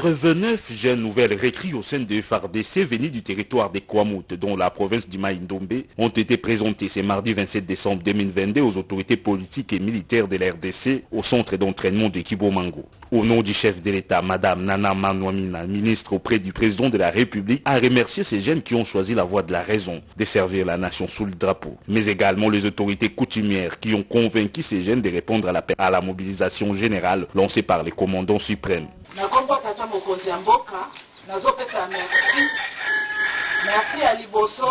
89 jeunes nouvelles recrues au sein de FARDC venus du territoire des Kwamout, dont la province du Maïndombe, ont été présentés ce mardi 27 décembre 2022 aux autorités politiques et militaires de la RDC au centre d'entraînement de Kibomango. Au nom du chef de l'État, Madame Nana Manouamina, ministre auprès du président de la République, a remercié ces jeunes qui ont choisi la voie de la raison de servir la nation sous le drapeau, mais également les autorités coutumières qui ont convaincu ces jeunes de répondre à la mobilisation générale lancée par les commandants suprêmes. Merci à Liboso,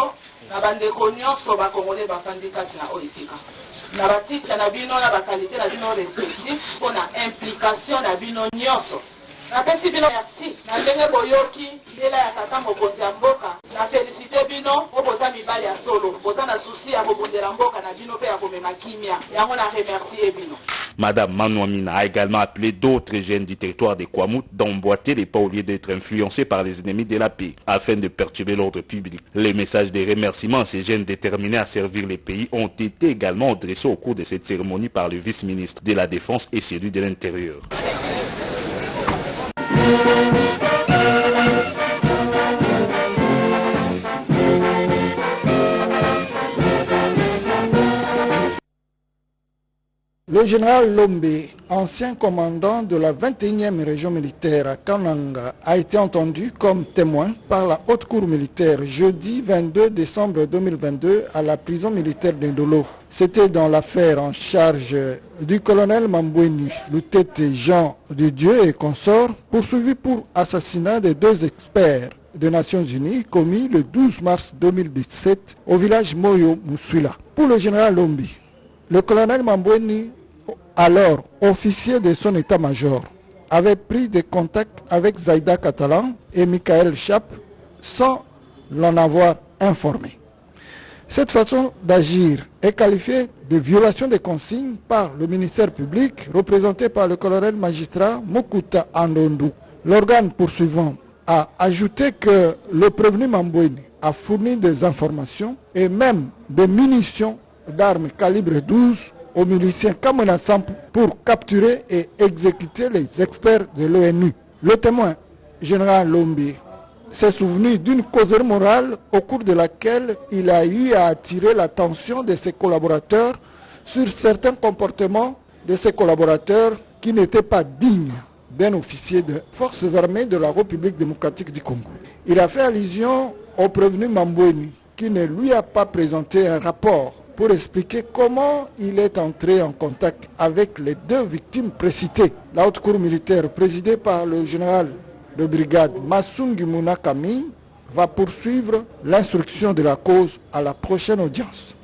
na bandeko nyonso ba Congolais ba fandi kati na oisika. Na batitra na bino na ba qualité na bino respectif pour na implication na bino nyonso. Na pesi bino merci. Na ndenge boyoki mbela ya tata mokonzi ya mboka. Na félicité bino oboza mibali ya solo. Boza na souci ya kobondela mboka na bino pe ya komema kimia. Yango na remercier bino. Madame Manouamina a également appelé d'autres jeunes du territoire des Kwamout d'emboîter les pas au lieu d'être influencés par les ennemis de la paix afin de perturber l'ordre public. Les messages de remerciement à ces jeunes déterminés à servir les pays ont été également adressés au cours de cette cérémonie par le vice-ministre de la Défense et celui de l'Intérieur. Le général Lombe, ancien commandant de la 21e région militaire à Kananga, a été entendu comme témoin par la haute cour militaire jeudi 22 décembre 2022 à la prison militaire d'Indolo. C'était dans l'affaire en charge du colonel Mamboueni, Loutete Jean de Dieu et consort, poursuivi pour assassinat des deux experts des Nations Unies commis le 12 mars 2017 au village Moyo Moussouila. Pour le général Lombe, le colonel Mamboueni, alors officier de son état-major, avait pris des contacts avec Zaïda Catalan et Michael Chap sans l'en avoir informé. Cette façon d'agir est qualifiée de violation des consignes par le ministère public représenté par le colonel magistrat Mokuta Andondu. L'organe poursuivant a ajouté que le prévenu Mamboueni a fourni des informations et même des munitions d'armes calibre 12 aux miliciens Kamonassam pour capturer et exécuter les experts de l'ONU. Le témoin, général Lombe, s'est souvenu d'une causerie morale au cours de laquelle il a eu à attirer l'attention de ses collaborateurs sur certains comportements de ses collaborateurs qui n'étaient pas dignes d'un officier de forces armées de la République démocratique du Congo. Il a fait allusion au prévenu Mamboueni qui ne lui a pas présenté un rapport pour expliquer comment il est entré en contact avec les deux victimes précitées. La haute cour militaire présidée par le général de brigade Massungi Munakami va poursuivre l'instruction de la cause à la prochaine audience.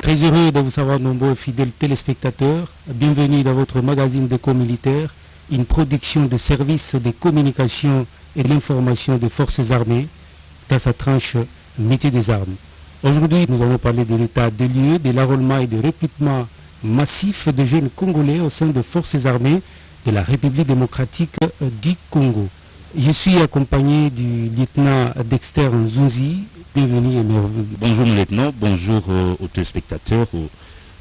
Très heureux de vous savoir nombreux fidèles téléspectateurs. Bienvenue dans votre magazine d'éco militaire, une production de service des communications et de l'information des forces armées dans sa tranche métier des armes. Aujourd'hui, nous allons parler de l'état des lieux, de l'enrôlement et de recrutement massif de jeunes Congolais au sein des forces armées de la République démocratique du Congo. Je suis accompagné du lieutenant Dexter Nzunzi. Bienvenue et merveilleux. Bonjour mon lieutenant, bonjour aux téléspectateurs,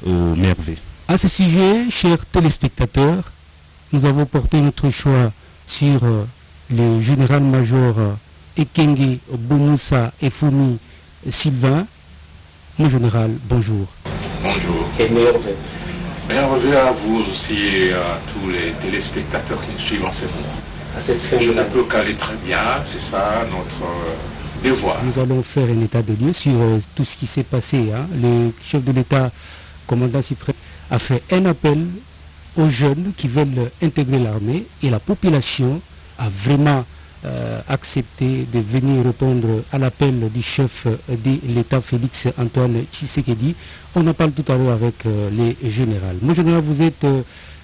aux merveilles. À ce sujet, chers téléspectateurs, nous avons porté notre choix sur le général-major Ekenge Boumoussa Effoumi Sylvain. Mon général, bonjour. Bonjour. Et merveille. Merveille à vous aussi et à tous les téléspectateurs qui nous suivent en ce moment. À cette fin Je ne peux qu'aller très bien, c'est ça notre devoir. Nous allons faire un état de lieu sur tout ce qui s'est passé. Le chef de l'État, commandant suprême, a fait un appel aux jeunes qui veulent intégrer l'armée et la population a vraiment accepté de venir répondre à l'appel du chef de l'État Félix Antoine Tshisekedi. On en parle tout à l'heure avec les généraux. Mon général, vous êtes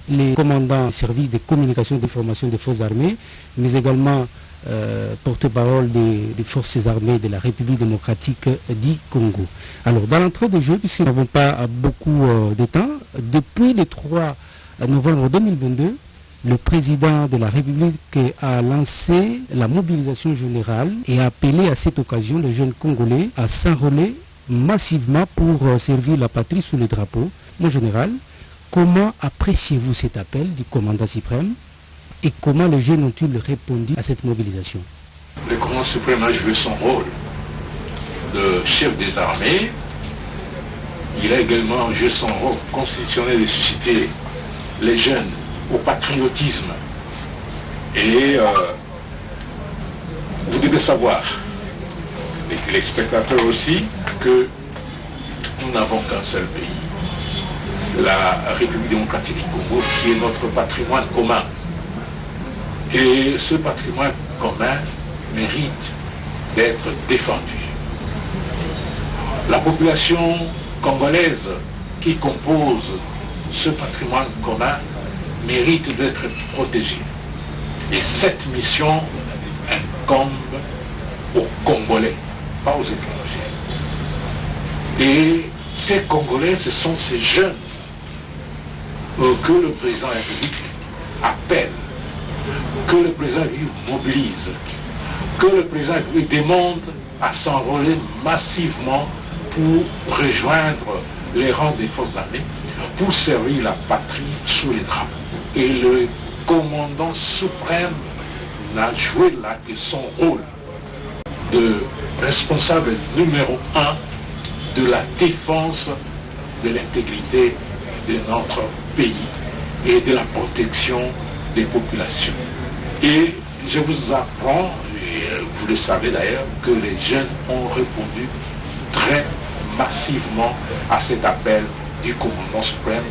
les commandants du service de communication et d'information des forces armées, mais également porte-parole des forces armées de la République démocratique du Congo. Alors, dans l'entrée de jeu, puisque nous n'avons pas beaucoup de temps, depuis le 3 novembre 2022, le président de la République a lancé la mobilisation générale et a appelé à cette occasion les jeunes Congolais à s'enrôler massivement pour servir la patrie sous le drapeau. Mon général, comment appréciez-vous cet appel du commandant suprême et comment les jeunes ont-ils répondu à cette mobilisation? Le commandant suprême a joué son rôle de chef des armées. Il a également joué son rôle constitutionnel de susciter les jeunes au patriotisme. Et vous devez savoir, et les spectateurs aussi, que nous n'avons qu'un seul pays, la République démocratique du Congo, qui est notre patrimoine commun. Et ce patrimoine commun mérite d'être défendu. La population congolaise qui compose ce patrimoine commun mérite d'être protégée. Et cette mission incombe aux Congolais, pas aux étrangers. Et ces Congolais, ce sont ces jeunes que le président de la République appelle, que le président de la République mobilise, que le président de la République demande à s'enrôler massivement pour rejoindre les rangs des forces armées, pour servir la patrie sous les drapeaux. Et le commandant suprême n'a joué là que son rôle de responsable numéro 1 de la défense de l'intégrité de notre pays et de la protection des populations. Et je vous apprends, et vous le savez d'ailleurs, que les jeunes ont répondu très massivement à cet appel du commandant suprême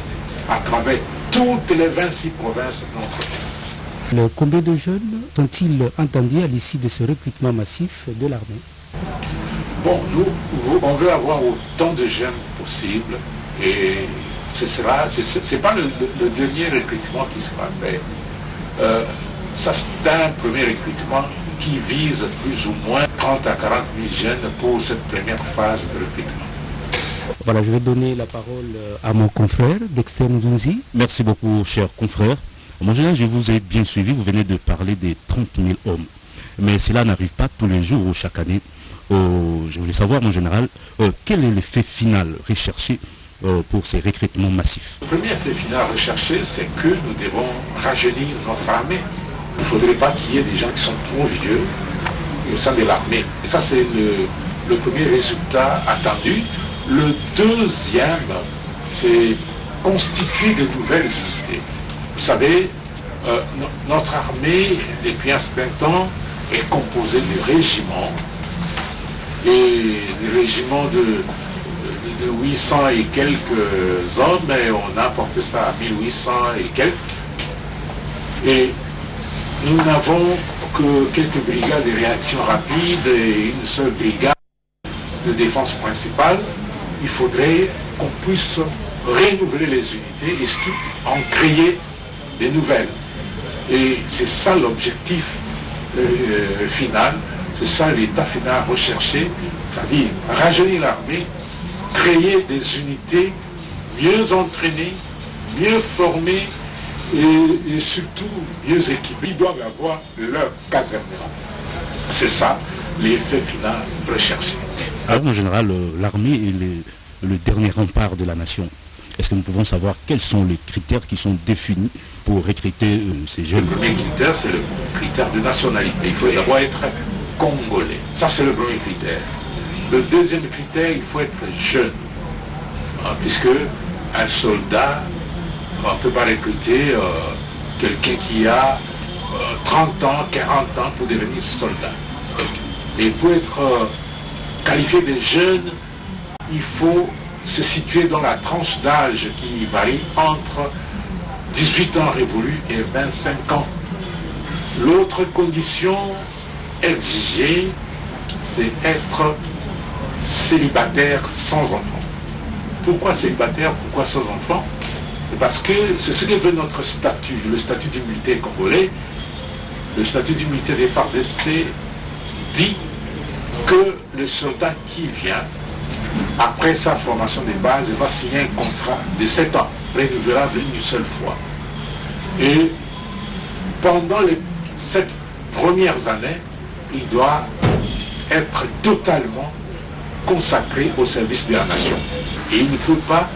à travers toutes les 26 provinces de notre pays. Combien de jeunes sont-ils entendus à l'issue de ce recrutement massif de l'armée? Bon, nous, on veut avoir autant de jeunes possible et c'est pas le dernier recrutement qui sera fait. Ça, c'est un premier recrutement qui vise plus ou moins 30 à 40 000 jeunes pour cette première phase de recrutement. Voilà, je vais donner la parole à mon confrère, Dexter Nzunzi. Merci beaucoup, cher confrère. Mon général, je vous ai bien suivi, vous venez de parler des 30 000 hommes. Mais cela n'arrive pas tous les jours ou chaque année. Je voulais savoir, mon général, quel est l'effet final recherché pour ces recrutements massifs? Le premier effet final recherché, c'est que nous devons rajeunir notre armée. Il ne faudrait pas qu'il y ait des gens qui sont trop vieux au sein de l'armée. Et ça, c'est le premier résultat attendu. Le deuxième, c'est constituer de nouvelles unités. Vous savez, notre armée, depuis un certain temps, est composée de régiments. Et des régiments de 800 et quelques hommes, et on a porté ça à 1800 et quelques. Et nous n'avons que quelques brigades de réaction rapide et une seule brigade de défense principale. Il faudrait qu'on puisse renouveler les unités et surtout en créer des nouvelles. Et c'est ça l'objectif final, c'est ça l'état final recherché, c'est-à-dire rajeunir l'armée, créer des unités mieux entraînées, mieux formées et surtout mieux équipées. Ils doivent avoir leur casernement. C'est ça l'effet final recherché. Alors, en général, l'armée est le dernier rempart de la nation. Est-ce que nous pouvons savoir quels sont les critères qui sont définis pour recruter ces jeunes? Le premier critère, c'est le critère de nationalité. Il faut d'abord être congolais. Ça, c'est le premier critère. Le deuxième critère, il faut être jeune. Puisque un soldat, on ne peut pas recruter quelqu'un qui a 30 ans, 40 ans pour devenir soldat. Et pour être qualifié des jeunes, il faut se situer dans la tranche d'âge qui varie entre 18 ans révolus et 25 ans. L'autre condition exigée, c'est être célibataire sans enfant. Pourquoi célibataire? Pourquoi sans enfant? Parce que c'est ce que veut notre statut, le statut du militaire congolais. Le statut du militaire des FARDC dit que le soldat qui vient, après sa formation de base, va signer un contrat de 7 ans, renouvelable une seule fois. Et pendant les 7 premières années, il doit être totalement consacré au service de la nation. Et il ne peut pas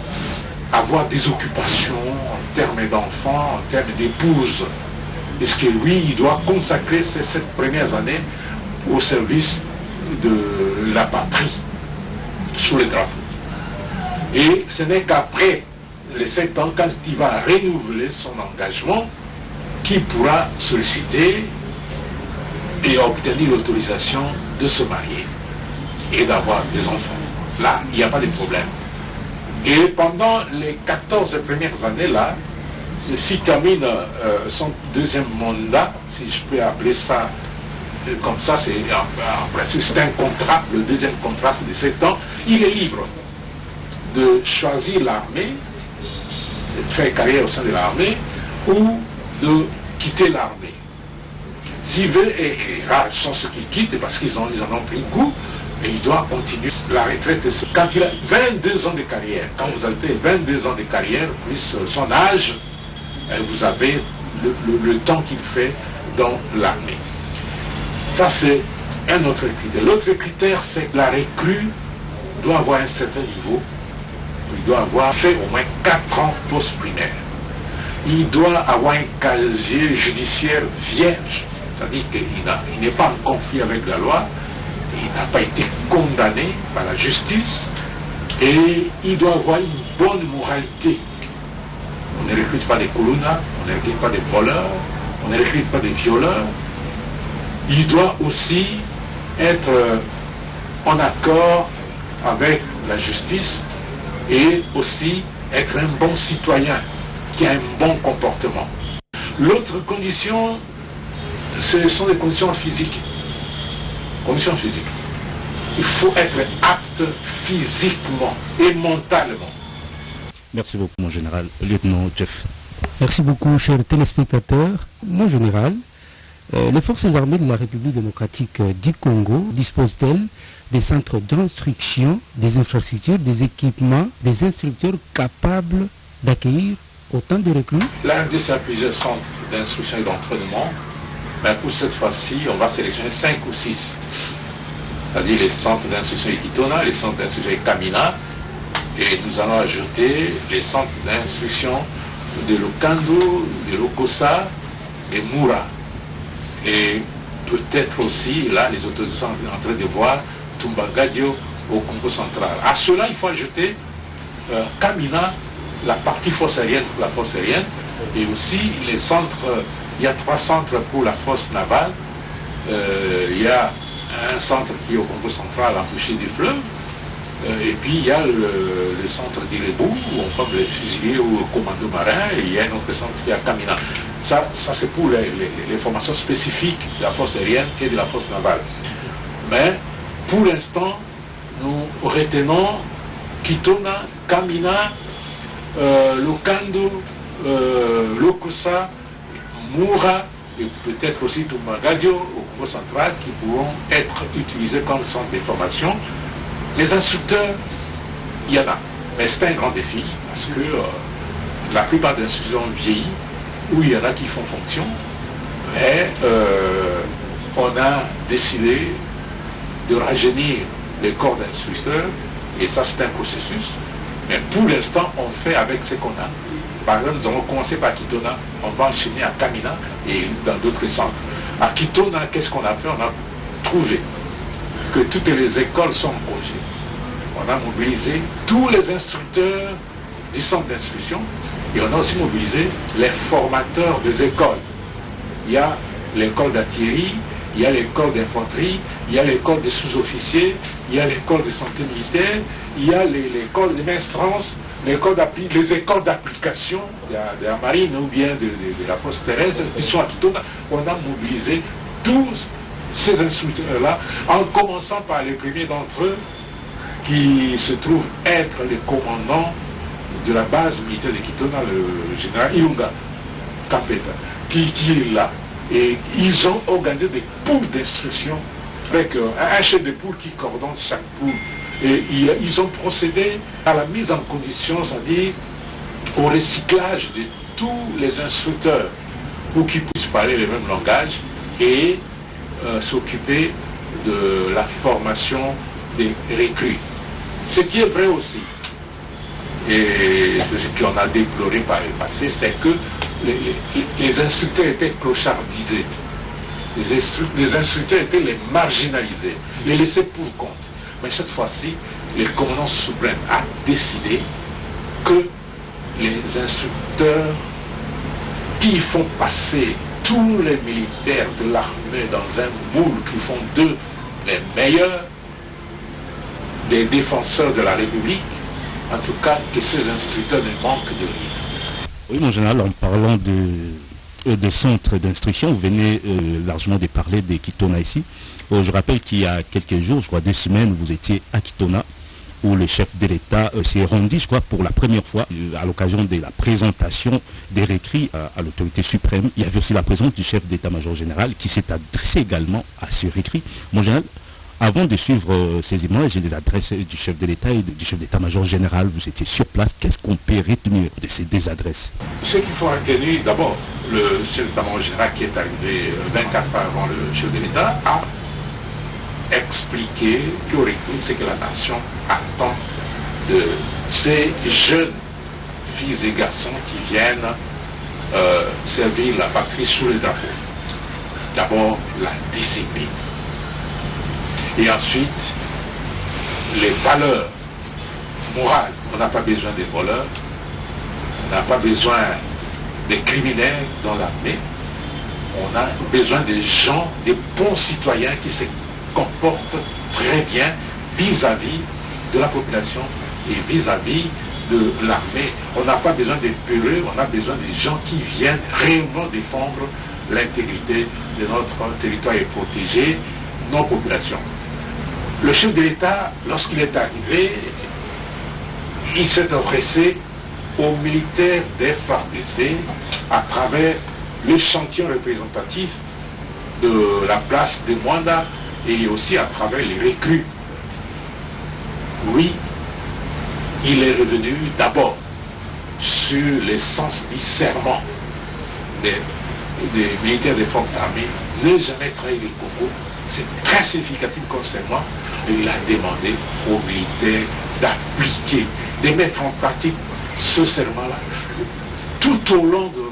avoir des occupations en termes d'enfants, en termes d'épouses. Parce que lui, il doit consacrer ces 7 premières années au service de la patrie, sous le drapeau. Et ce n'est qu'après les 7 ans, quand il va renouveler son engagement, qu'il pourra solliciter et obtenir l'autorisation de se marier et d'avoir des enfants. Là, il n'y a pas de problème. Et pendant les 14 premières années-là, s'il termine son deuxième mandat, si je peux appeler ça comme ça, c'est en principe c'est un contrat, le deuxième contrat c'est de 7 ans, il est libre de choisir l'armée, de faire carrière au sein de l'armée, ou de quitter l'armée. S'il veut, et rares sont ceux qui quittent parce qu'ils en ont pris goût, et il doit continuer la retraite. Quand il a 22 ans de carrière, quand vous avez 22 ans de carrière, plus son âge, vous avez le temps qu'il fait dans l'armée. Ça, c'est un autre critère. L'autre critère, c'est que la recrue doit avoir un certain niveau. Il doit avoir fait au moins 4 ans post-primaire. Il doit avoir un casier judiciaire vierge. C'est-à-dire qu'il n'est pas en conflit avec la loi. Il n'a pas été condamné par la justice. Et il doit avoir une bonne moralité. On ne recrute pas des koulouna, on ne recrute pas des voleurs, on ne recrute pas des violeurs. Il doit aussi être en accord avec la justice et aussi être un bon citoyen qui a un bon comportement. L'autre condition, ce sont les conditions physiques. Conditions physiques. Il faut être apte physiquement et mentalement. Merci beaucoup, mon général. Lieutenant Jeff. Merci beaucoup, chers téléspectateurs. Mon général, les forces armées de la République démocratique du Congo disposent-elles des centres d'instruction, des infrastructures, des équipements, des instructeurs capables d'accueillir autant de recrues? La RDC a plusieurs centres d'instruction et d'entraînement, mais pour cette fois-ci, on va sélectionner 5 ou 6. C'est-à-dire les centres d'instruction Ekitona, les centres d'instruction Kamina, et nous allons ajouter les centres d'instruction de Lokando, de Lokosa et Moura. Et peut-être aussi, là, les autorités sont en train de voir Tumbagadio au Congo central. À cela, il faut ajouter Kamina, la partie force aérienne pour la force aérienne, et aussi les centres, il y a 3 centres pour la force navale, il y a un centre qui est au Congo central, embouché du fleuve, et puis il y a le centre d'Irebou, où on forme les fusiliers ou le commando marin, et il y a un autre centre qui est à Kamina. Ça c'est pour les formations spécifiques de la force aérienne et de la force navale. Mais pour l'instant, nous retenons Kitona, Kamina, Lokando, Lokusa, Moura, et peut-être aussi Tumbagadio au Congo central qui pourront être utilisés comme centre de formation. Les instructeurs, il y en a, mais c'est un grand défi parce que la plupart des instructeurs ont vieilli, où il y en a qui font fonction, mais on a décidé de rajeunir les corps d'instructeurs, et ça c'est un processus, mais pour l'instant on fait avec ce qu'on a. Par exemple, nous avons commencé par Kitona, on va enchaîner à Kamina et dans d'autres centres. À Kitona, qu'est-ce qu'on a fait? On a trouvé que toutes les écoles sont en congé. On a mobilisé tous les instructeurs du centre d'instruction et on a aussi mobilisé les formateurs des écoles. Il y a l'école d'artillerie, il y a l'école d'infanterie, il y a l'école des sous-officiers, il y a l'école de santé militaire, il y a l'école de maintenance, les écoles d'application de la marine ou bien de la force terrestre qui sont à Kitona. On a mobilisé tous ces instructeurs-là, en commençant par les premiers d'entre eux qui se trouvent être les commandants de la base militaire de Kitona, le général Ilunga Kapeta, qui est là. Et ils ont organisé des poules d'instruction avec un chef de poule qui coordonne chaque poule. Et ils ont procédé à la mise en condition, c'est-à-dire au recyclage de tous les instructeurs pour qu'ils puissent parler le même langage et s'occuper de la formation des recrues. Ce qui est vrai aussi, et c'est ce qu'on a déploré par le passé, c'est que les instructeurs étaient clochardisés. Les instructeurs étaient les marginalisés, les laissés pour compte. Mais cette fois-ci, le commandant suprême a décidé que les instructeurs qui font passer tous les militaires de l'armée dans un moule, qui font d'eux les meilleurs, des défenseurs de la République, en tout cas que ces instructeurs ne manquent de rien. Oui, mon général, en parlant de centres d'instruction, vous venez largement de parler des Kitona ici. Je rappelle qu'il y a quelques jours, je crois 2 semaines, vous étiez à Kitona, où le chef de l'État s'est rendu, je crois, pour la première fois, à l'occasion de la présentation des récrits à l'autorité suprême. Il y avait aussi la présence du chef d'état-major général qui s'est adressé également à ce récrit. Mon général, avant de suivre ces images et les adresses du chef de l'État et du chef d'état-major général, vous étiez sur place, qu'est-ce qu'on peut retenir de ces 2 adresses? Ce qu'il faut retenir, d'abord, le chef d'état-major général qui est arrivé 24 heures avant le chef de l'État a expliqué théoriquement ce que la nation attend de ces jeunes filles et garçons qui viennent servir la patrie sous le drapeau. D'abord, la discipline. Et ensuite, les valeurs morales. On n'a pas besoin des voleurs, on n'a pas besoin des criminels dans l'armée, on a besoin des gens, des bons citoyens qui se comportent très bien vis-à-vis de la population et vis-à-vis de l'armée. On n'a pas besoin des peureux, on a besoin des gens qui viennent réellement défendre l'intégrité de notre territoire et protéger nos populations. Le chef de l'État, lorsqu'il est arrivé, il s'est adressé aux militaires des FARDC à travers l'échantillon représentatif de la place de Mwanda et aussi à travers les recrues. Oui, il est revenu d'abord sur l'essence du serment des militaires des forces armées, ne jamais trahir le Congo. C'est très significatif comme serment. Et il a demandé aux militaires d'appliquer, de mettre en pratique ce serment-là tout au long de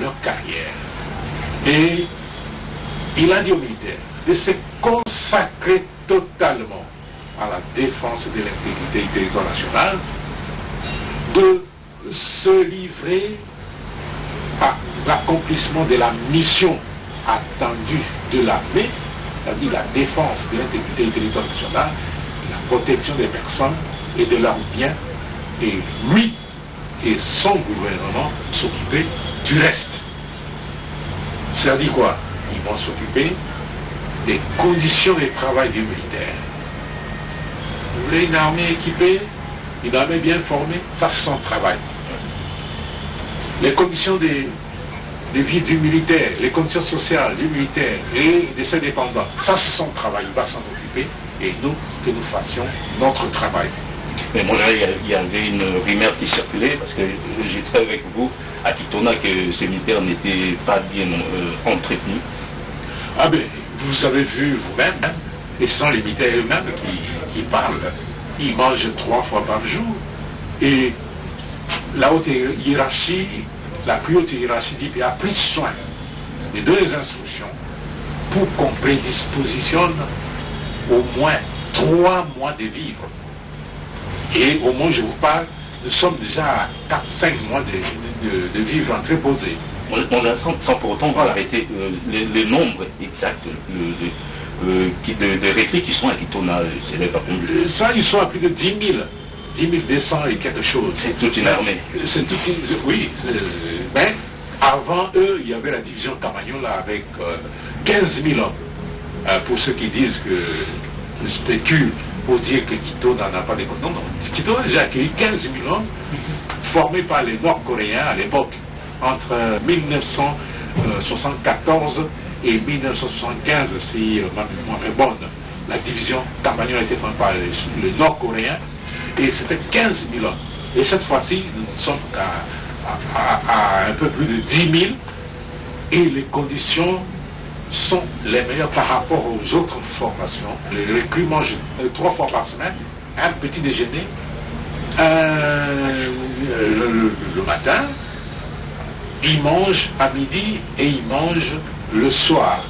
leur carrière. Et il a dit aux militaires de se consacrer totalement à la défense de l'intégrité du territoire national, de se livrer à l'accomplissement de la mission attendue de l'armée, c'est-à-dire la défense de l'intégrité du territoire national, la protection des personnes et de leurs biens, et lui et son gouvernement s'occuper du reste. C'est-à-dire quoi? Ils vont s'occuper des conditions de travail du militaire. Vous voulez une armée équipée, une armée bien formée, ça c'est son travail. Les conditions de vie du militaire, les conditions sociales du militaire et de ses dépendants, ça c'est son travail, il va s'en occuper, et nous, que nous fassions notre travail. Mais moi, il y avait une rumeur qui circulait, parce que j'étais avec vous à Kitona, que ces militaires n'étaient pas bien entretenus. Ah ben, vous avez vu vous-même, hein, et ce sont les militaires eux-mêmes qui parlent. Ils mangent 3 fois par jour, et la haute hiérarchie, la plus haute hiérarchie du pays a pris soin de donner les instructions pour qu'on prédispositionne au moins 3 mois de vivres. Et au moment où je vous parle, nous sommes déjà à 4-5 mois de vivres entreposés. On a sans pour autant arrêter le nombre exact de récrits qui sont à Kitona. Ça, ils sont à plus de 10 000. 10 200 et quelque chose. C'est toute une armée. C'est toute une... Oui. Mais avant eux, il y avait la division Tamagnola avec 15 000 hommes. Pour ceux qui disent que je spécule pour dire que Quito n'en a pas de... Non, non. Quito a déjà accueilli 15 000 hommes formés par les Nord-Coréens à l'époque, entre 1974 et 1975, si ma mémoire est bonne. La division Tamagnola a été formée par les Nord-Coréens. Et c'était 15 000 hommes. Et cette fois-ci, nous ne sommes qu'à un peu plus de 10 000. Et les conditions sont les meilleurs par rapport aux autres formations. Les recrues mangent 3 fois par semaine, un petit déjeuner, le matin, ils mangent à midi et ils mangent le soir.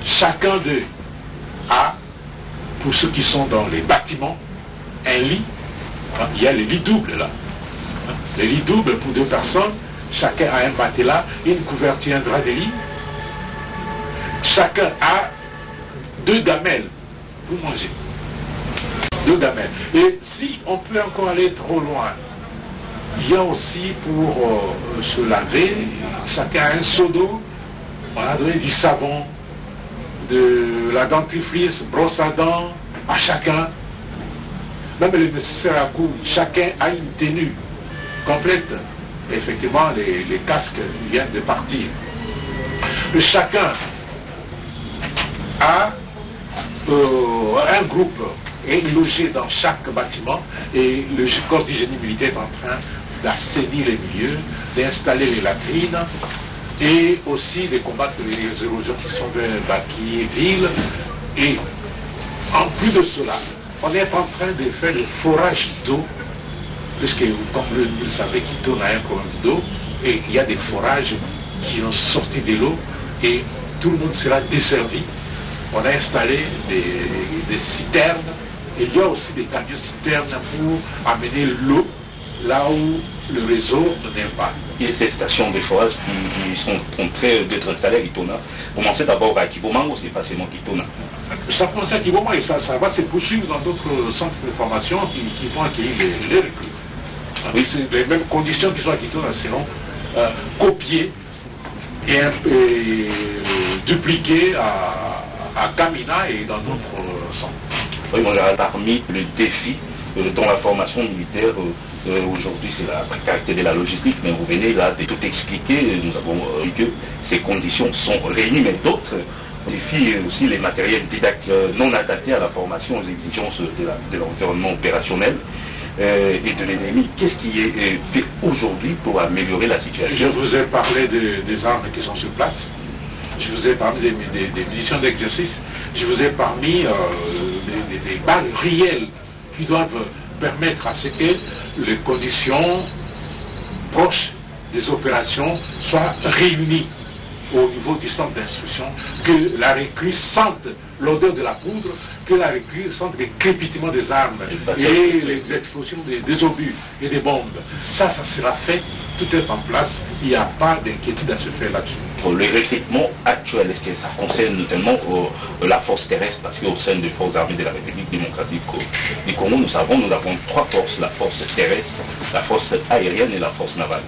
Chacun d'eux a, pour ceux qui sont dans les bâtiments, un lit. Il y a les lits doubles là. Les lits doubles pour 2 personnes, chacun a un matelas, une couverture, un drap de lit. Chacun a 2 gamelles pour manger. 2 gamelles. Et si on peut encore aller trop loin, il y a aussi pour se laver, chacun a un seau d'eau, on a donné du savon, de la dentifrice, brosse à dents, à chacun. Même le nécessaire à coudre, chacun a une tenue complète. Et effectivement, les casques viennent de partir. Chacun a un groupe est logé dans chaque bâtiment et le corps du génie militaire est en train d'assainir les milieux, d'installer les latrines et aussi de combattre les érosions qui sont de bâtis et villes. Et en plus de cela, on est en train de faire le forage d'eau, puisque comme vous le savez, Quito a un problème d'eau, et il y a des forages qui ont sorti de l'eau et tout le monde sera desservi. On a installé des citernes et il y a aussi des camions citernes pour amener l'eau là où le réseau n'est pas. Et ces stations de forage qui sont en train d'être installées à Kitona, commencez d'abord à Kibomango, c'est pas seulement Kitona. Ça commence à Kibomango et ça va se poursuivre dans d'autres centres de formation qui vont accueillir les recrues. Oui, c'est les mêmes conditions qui sont à Kitona, seront copiées et dupliquées à Kamina et dans d'autres centres. Oui, moi j'ai parmi le défi dans la formation militaire. Aujourd'hui, c'est la précarité de la logistique, mais vous venez là de tout expliquer. Nous avons vu que ces conditions sont réunies, mais d'autres défis aussi, les matériels didactiques non adaptés à la formation, aux exigences de l'environnement opérationnel et de l'ennemi. Qu'est-ce qui est fait aujourd'hui pour améliorer la situation? Je vous ai parlé des armes qui sont sur place. Je vous ai parlé des munitions d'exercice. Je vous ai parlé des balles réelles qui doivent permettre à ce que les conditions proches des opérations soient réunies au niveau du centre d'instruction, que la recrue sente l'odeur de la poudre, que la recrue sente le crépitement des armes et les explosions des obus et des bombes. Ça sera fait, tout est en place, il n'y a pas d'inquiétude à se faire là-dessus. Le recrutement actuel, est-ce que ça concerne notamment la force terrestre? Parce qu'au sein des forces armées de la République démocratique du Congo, nous avons 3 forces, la force terrestre, la force aérienne et la force navale.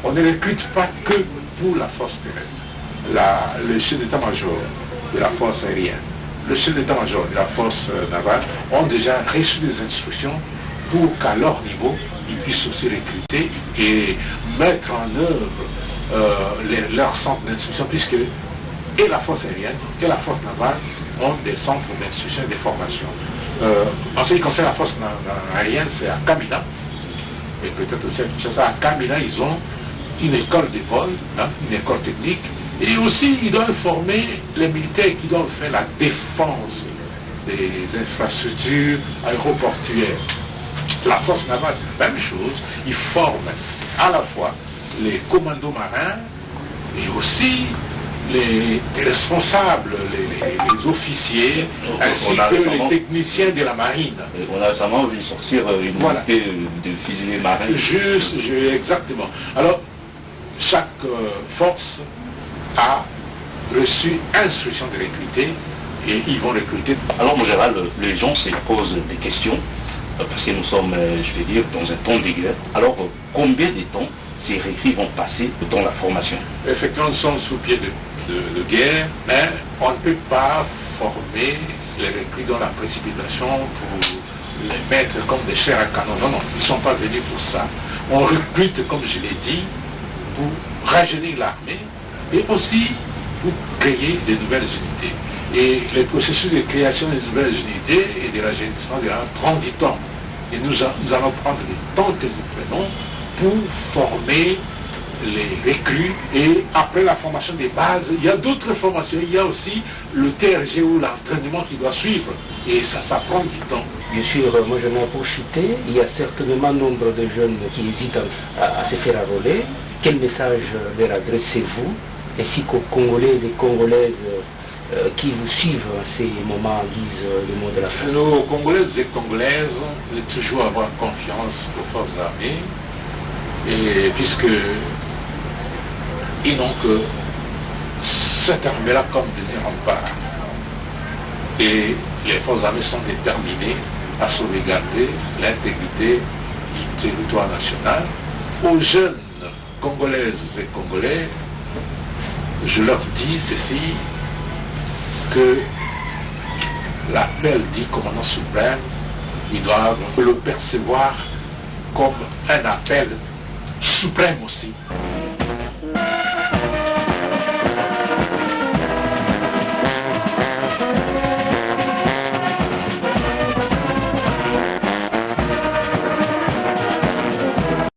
On ne recrute pas que pour la force terrestre. Le chef d'état-major de la force aérienne, le chef d'état-major de la force navale ont déjà reçu des instructions pour qu'à leur niveau, ils puissent aussi recruter et mettre en œuvre leur centre d'instruction, puisque et la force aérienne et la force navale ont des centres d'instruction et de formation. En ce qui concerne la force aérienne, c'est à Kamina, et peut-être aussi à Kinshasa. À Kamina, ils ont une école de vol, une école technique, et aussi ils doivent former les militaires qui doivent faire la défense des infrastructures aéroportuaires. La force navale, c'est la même chose, ils forment à la fois les commandos marins et aussi les responsables, les officiers, ainsi que les techniciens de la marine. On a récemment vu sortir une unité de fusiliers marins. Exactement. Alors, chaque force a reçu instruction de recruter et ils vont recruter. Alors, mon général, les gens se posent des questions parce que nous sommes, je vais dire, dans un temps de guerre. Alors, combien de temps ces recrues vont passer dans la formation? Effectivement, nous sommes sous pied de guerre, mais on ne peut pas former les recrues dans la précipitation pour les mettre comme des chairs à canon. Non, non, ils ne sont pas venus pour ça. On recrute, comme je l'ai dit, pour rajeunir l'armée et aussi pour créer de nouvelles unités. Et le processus de création de nouvelles unités et de rajeunissement prend du temps. Et nous allons prendre le temps que nous prenons pour former les recrues. Et après la formation des bases, il y a d'autres formations. Il y a aussi le TRG ou l'entraînement qui doit suivre. Et ça prend du temps. Bien sûr, moi j'en ai pour chuter. Il y a certainement nombre de jeunes qui hésitent à se faire enrôler. Quel message leur adressez-vous, ainsi qu'aux Congolaises et Congolaises qui vous suivent en ces moments en guise le mot de la fin? Nos Congolaises et Congolaises veulent toujours avoir confiance aux forces armées, et puisque ils n'ont que cette armée-là comme de rempart. Et les forces armées sont déterminées à sauvegarder l'intégrité du territoire national. Aux jeunes Congolaises et Congolais, je leur dis ceci, que l'appel du commandant suprême, ils doivent le percevoir comme un appel suprême aussi.